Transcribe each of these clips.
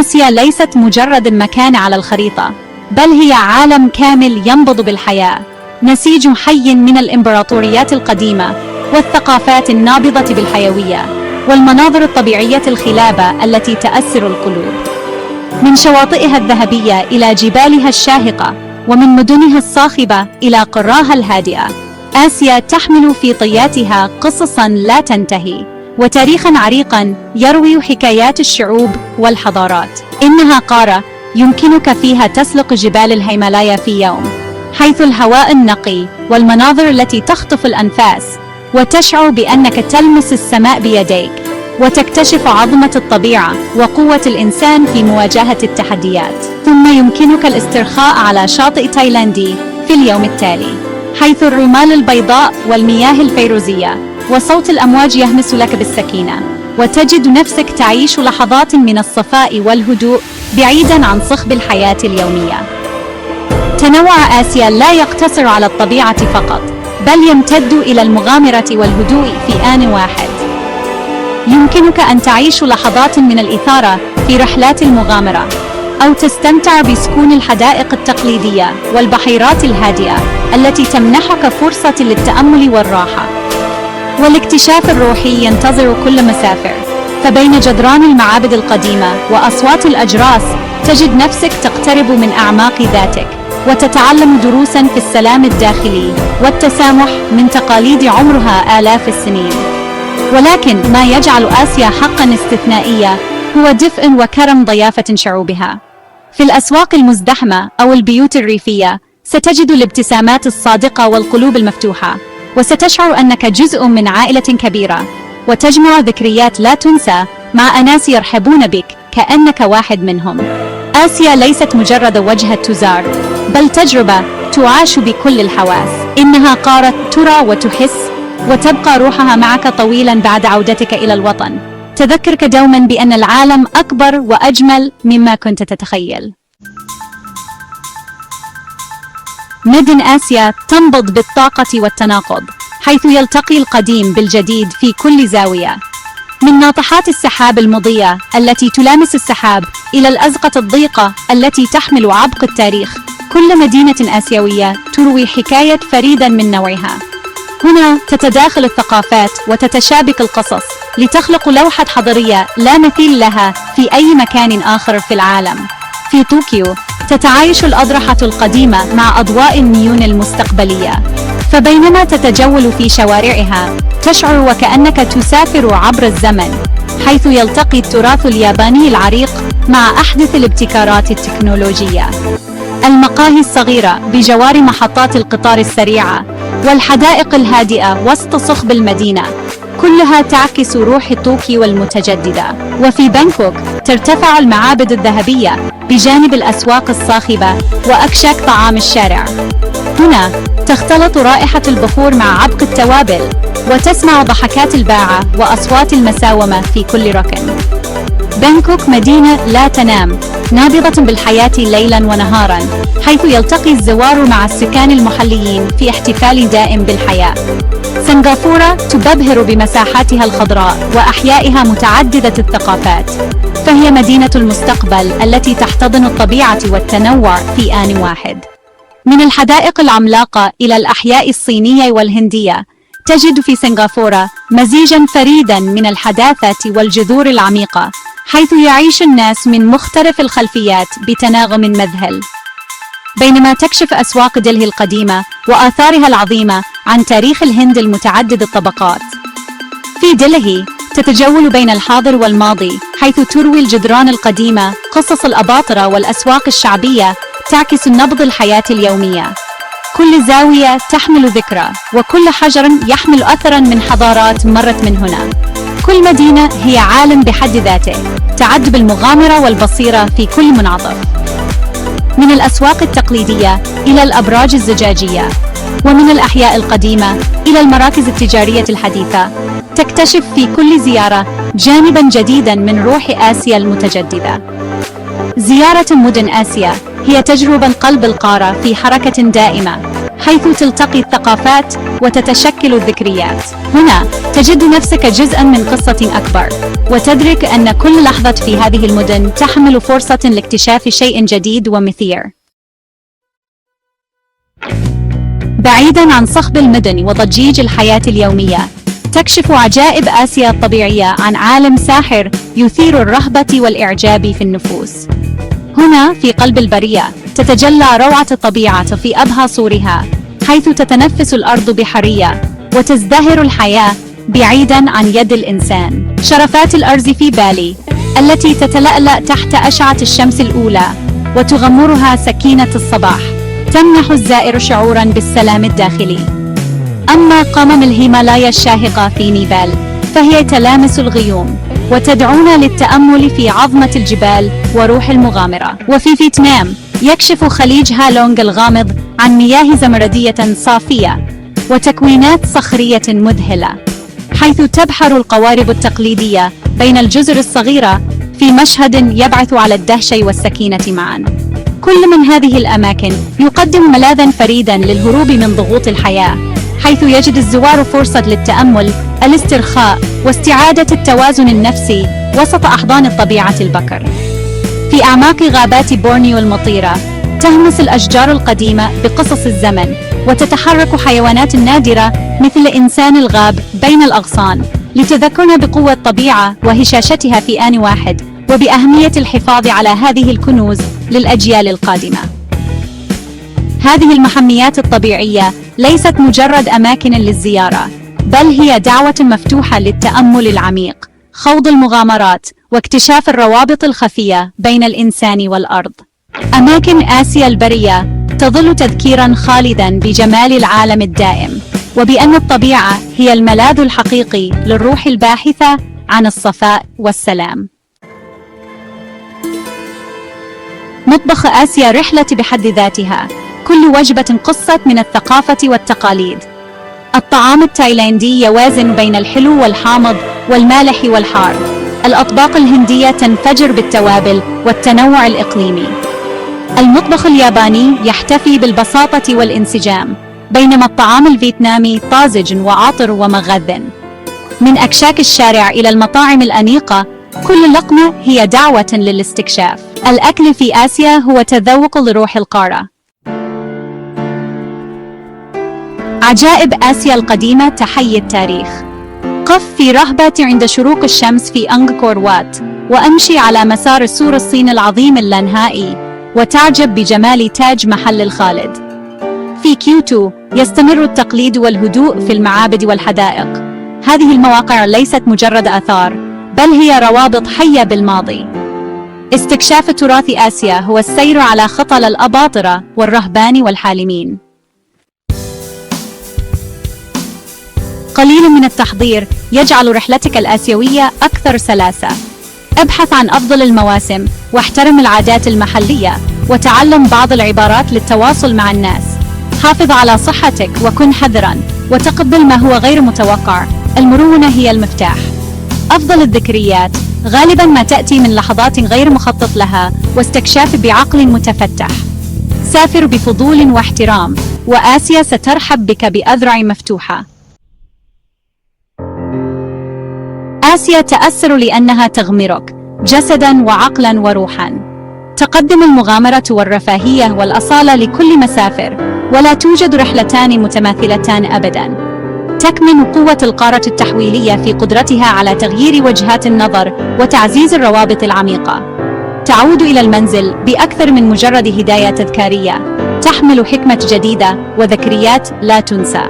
آسيا ليست مجرد مكان على الخريطة، بل هي عالم كامل ينبض بالحياة، نسيج حي من الإمبراطوريات القديمة والثقافات النابضة بالحيوية والمناظر الطبيعية الخلابة التي تأسر القلوب. من شواطئها الذهبية إلى جبالها الشاهقة، ومن مدنها الصاخبة إلى قراها الهادئة، آسيا تحمل في طياتها قصصاً لا تنتهي وتاريخاً عريقاً يروي حكايات الشعوب والحضارات. إنها قارة يمكنك فيها تسلق جبال الهيمالايا في يوم، حيث الهواء النقي والمناظر التي تخطف الأنفاس، وتشعر بأنك تلمس السماء بيديك، وتكتشف عظمة الطبيعة وقوة الإنسان في مواجهة التحديات. ثم يمكنك الاسترخاء على شاطئ تايلاندي في اليوم التالي، حيث الرمال البيضاء والمياه الفيروزية وصوت الأمواج يهمس لك بالسكينة، وتجد نفسك تعيش لحظات من الصفاء والهدوء بعيداً عن صخب الحياة اليومية. تنوع آسيا لا يقتصر على الطبيعة فقط، بل يمتد إلى المغامرة والهدوء في آن واحد. يمكنك أن تعيش لحظات من الإثارة في رحلات المغامرة، أو تستمتع بسكون الحدائق التقليدية والبحيرات الهادئة التي تمنحك فرصة للتأمل والراحة. والاكتشاف الروحي ينتظر كل مسافر، فبين جدران المعابد القديمة وأصوات الأجراس تجد نفسك تقترب من أعماق ذاتك، وتتعلم دروساً في السلام الداخلي والتسامح من تقاليد عمرها آلاف السنين. ولكن ما يجعل آسيا حقاً استثنائية هو دفء وكرم ضيافة شعوبها. في الأسواق المزدحمة أو البيوت الريفية ستجد الابتسامات الصادقة والقلوب المفتوحة، وستشعر أنك جزء من عائلة كبيرة، وتجمع ذكريات لا تنسى مع أناس يرحبون بك كأنك واحد منهم. آسيا ليست مجرد وجهة تزار، بل تجربة تعاش بكل الحواس. إنها قارة ترى وتحس، وتبقى روحها معك طويلا بعد عودتك إلى الوطن، تذكرك دوما بأن العالم أكبر وأجمل مما كنت تتخيل. مدن آسيا تنبض بالطاقة والتناقض، حيث يلتقي القديم بالجديد في كل زاوية. من ناطحات السحاب المضيئة التي تلامس السحاب إلى الأزقة الضيقة التي تحمل عبق التاريخ، كل مدينة آسيوية تروي حكاية فريدة من نوعها. هنا تتداخل الثقافات وتتشابك القصص لتخلق لوحة حضارية لا مثيل لها في أي مكان آخر في العالم. في طوكيو تتعايش الأضرحة القديمة مع أضواء النيون المستقبلية، فبينما تتجول في شوارعها تشعر وكأنك تسافر عبر الزمن، حيث يلتقي التراث الياباني العريق مع أحدث الابتكارات التكنولوجية. المقاهي الصغيرة بجوار محطات القطار السريعة والحدائق الهادئة وسط صخب المدينة، كلها تعكس روح طوكيو المتجددة. وفي بانكوك ترتفع المعابد الذهبية بجانب الأسواق الصاخبة وأكشاك طعام الشارع. هنا تختلط رائحة البخور مع عبق التوابل، وتسمع ضحكات الباعة وأصوات المساومة في كل ركن. بانكوك مدينة لا تنام، نابضة بالحياة ليلاً ونهاراً، حيث يلتقي الزوار مع السكان المحليين في احتفال دائم بالحياة. سنغافورة تبهر بمساحاتها الخضراء وأحيائها متعددة الثقافات، فهي مدينة المستقبل التي تحتضن الطبيعة والتنوع في آن واحد. من الحدائق العملاقة إلى الأحياء الصينية والهندية، تجد في سنغافورة مزيجاً فريداً من الحداثة والجذور العميقة، حيث يعيش الناس من مختلف الخلفيات بتناغم مذهل. بينما تكشف أسواق دلهي القديمة وآثارها العظيمة عن تاريخ الهند المتعدد الطبقات. في دلهي تتجول بين الحاضر والماضي، حيث تروي الجدران القديمة قصص الأباطرة، والأسواق الشعبية تعكس نبض الحياة اليومية. كل زاوية تحمل ذكرى، وكل حجر يحمل أثراً من حضارات مرت من هنا. كل مدينة هي عالم بحد ذاته، تعد بالمغامرة والبصيرة في كل منعطف. من الأسواق التقليدية إلى الأبراج الزجاجية، ومن الأحياء القديمة إلى المراكز التجارية الحديثة، تكتشف في كل زيارة جانباً جديداً من روح آسيا المتجددة. زيارة مدن آسيا هي تجربة قلب القارة في حركة دائمة، حيث تلتقي الثقافات وتتشكل الذكريات. هنا تجد نفسك جزءاً من قصة أكبر، وتدرك أن كل لحظة في هذه المدن تحمل فرصة لاكتشاف شيء جديد ومثير. بعيداً عن صخب المدن وضجيج الحياة اليومية، تكشف عجائب آسيا الطبيعية عن عالم ساحر يثير الرهبة والإعجاب في النفوس. هنا في قلب البرية تتجلى روعة الطبيعة في أبهى صورها، حيث تتنفس الأرض بحرية وتزدهر الحياة بعيداً عن يد الإنسان. شرفات الأرز في بالي التي تتلألأ تحت أشعة الشمس الأولى وتغمرها سكينة الصباح، تمنح الزائر شعوراً بالسلام الداخلي. أما قمم الهيمالايا الشاهقة في نيبال فهي تلامس الغيوم وتدعونا للتأمل في عظمة الجبال وروح المغامرة. وفي فيتنام يكشف خليج هالونغ الغامض عن مياه زمردية صافية وتكوينات صخرية مذهلة، حيث تبحر القوارب التقليدية بين الجزر الصغيرة في مشهد يبعث على الدهشة والسكينة معاً. كل من هذه الأماكن يقدم ملاذاً فريداً للهروب من ضغوط الحياة، حيث يجد الزوار فرصة للتأمل، الاسترخاء، واستعادة التوازن النفسي وسط أحضان الطبيعة البكر. في أعماق غابات بورنيو المطيرة تهمس الأشجار القديمة بقصص الزمن، وتتحرك حيوانات نادرة مثل إنسان الغاب بين الأغصان، لتذكرنا بقوة الطبيعة وهشاشتها في آن واحد، وبأهمية الحفاظ على هذه الكنوز للأجيال القادمة. هذه المحميات الطبيعية ليست مجرد أماكن للزيارة، بل هي دعوة مفتوحة للتأمل العميق، خوض المغامرات، واكتشاف الروابط الخفية بين الإنسان والأرض. أماكن آسيا البرية تظل تذكيراً خالداً بجمال العالم الدائم، وبأن الطبيعة هي الملاذ الحقيقي للروح الباحثة عن الصفاء والسلام. مطبخ آسيا رحلة بحد ذاتها، كل وجبة قصة من الثقافة والتقاليد. الطعام التايلاندي يوازن بين الحلو والحامض والمالح والحار. الأطباق الهندية تنفجر بالتوابل والتنوع الإقليمي. المطبخ الياباني يحتفي بالبساطة والانسجام، بينما الطعام الفيتنامي طازج وعاطر ومغذٍ. من أكشاك الشارع إلى المطاعم الأنيقة، كل لقمة هي دعوة للاستكشاف. الأكل في آسيا هو تذوق لروح القارة. عجائب آسيا القديمة تحيي التاريخ. قف في رهبة عند شروق الشمس في أنغكور وات، وأمشي على مسار سور الصين العظيم اللانهائي، وتعجب بجمال تاج محل الخالد. في كيوتو يستمر التقليد والهدوء في المعابد والحدائق. هذه المواقع ليست مجرد آثار، بل هي روابط حية بالماضي. استكشاف تراث آسيا هو السير على خطى الأباطرة والرهبان والحالمين. قليل من التحضير يجعل رحلتك الآسيوية أكثر سلاسة. ابحث عن أفضل المواسم، واحترم العادات المحلية، وتعلم بعض العبارات للتواصل مع الناس. حافظ على صحتك وكن حذراً، وتقبل ما هو غير متوقع. المرونة هي المفتاح. أفضل الذكريات غالباً ما تأتي من لحظات غير مخطط لها واستكشاف بعقل متفتح. سافر بفضول واحترام، وآسيا سترحب بك بأذرع مفتوحة. آسيا تأثر لأنها تغمرك جسداً وعقلاً وروحاً. تقدم المغامرة والرفاهية والأصالة لكل مسافر، ولا توجد رحلتان متماثلتان أبداً. تكمن قوة القارة التحويلية في قدرتها على تغيير وجهات النظر وتعزيز الروابط العميقة. تعود إلى المنزل بأكثر من مجرد هدايا تذكارية، تحمل حكمة جديدة وذكريات لا تنسى.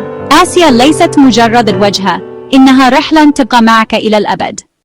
آسيا ليست مجرد الوجهة، إنها رحلة تبقى معك إلى الأبد.